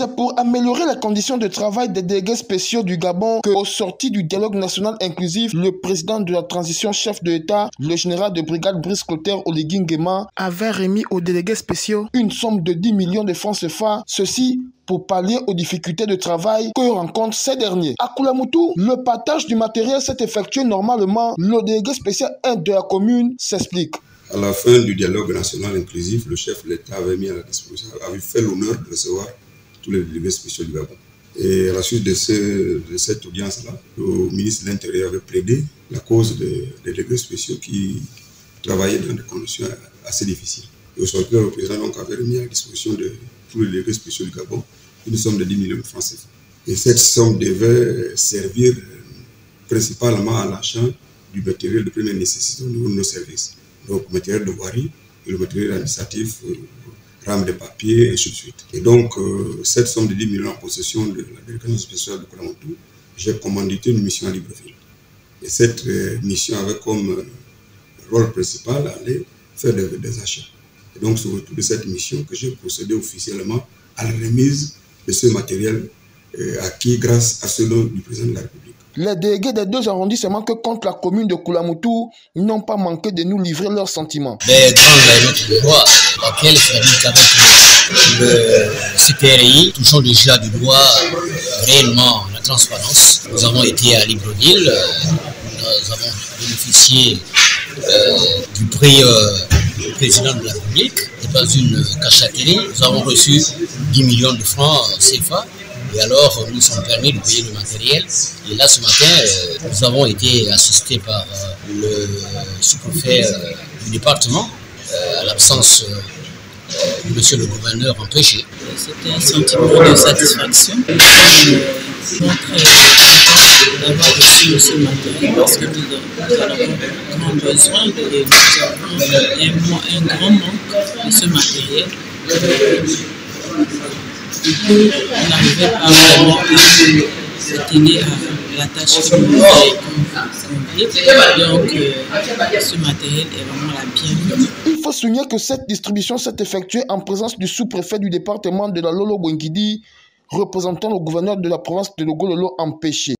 C'est pour améliorer les conditions de travail des délégués spéciaux du Gabon qu'au sorti du dialogue national inclusif, le président de la transition chef de l'État, le général de brigade Brice Clotaire Oligui Nguema, avait remis aux délégués spéciaux une somme de 10 millions de francs CFA, ceci pour pallier aux difficultés de travail que rencontrent ces derniers. À Koulamoutou, le partage du matériel s'est effectué normalement. Le délégué spécial 1 de la commune s'explique. À la fin du dialogue national inclusif, le chef de l'État avait mis à la disposition, avait fait l'honneur de recevoir tous les délégués spéciaux du Gabon. Et à la suite de cette audience-là, le ministre de l'Intérieur avait plaidé la cause des délégués spéciaux qui travaillaient dans des conditions assez difficiles. Et aujourd'hui, le président donc avait remis à la disposition de tous les délégués spéciaux du Gabon une somme de 10 millions de francs CFA. Et cette somme devait servir principalement à l'achat du matériel de première nécessité au niveau de nos services. Donc, matériel de voirie et le matériel administratif, rames de papier, et ainsi de suite. Et donc, cette somme de 10 millions en possession de la délégation spéciale de Koulamoutou, j'ai commandité une mission à Libreville. Et cette mission avait comme rôle principal aller faire des achats. Et donc, c'est au retour de cette mission que j'ai procédé officiellement à la remise de ce matériel acquis grâce à ce don du président de la République. Les délégués des deux arrondissements que compte la commune de Koulamoutou n'ont pas manqué de nous livrer leurs sentiments. Les grandes luttes de droit auxquelles s'habite avec le CPRI, touchons déjà du droit réellement la transparence. Nous avons été à Libreville, nous avons bénéficié du prix du président de la République, c'est pas une cachotterie. Nous avons reçu 10 millions de francs CFA. Et alors, nous sommes permis de payer le matériel. Et là, ce matin, nous avons été assistés par le sous-préfet du département, à l'absence de monsieur le gouverneur empêché. C'était un sentiment de satisfaction. Nous sommes très contents d'avoir reçu ce matériel parce que nous avons grand besoin et nous avons un grand manque de ce matériel. On n'arrivait pas vraiment à s'atteler à la tâche que nous avons confiée. Donc, ce matériel est vraiment la bienvenue. Il faut souligner que cette distribution s'est effectuée en présence du sous-préfet du département de la Lolo Bwengidi, représentant le gouverneur de la province de Logololo empêché.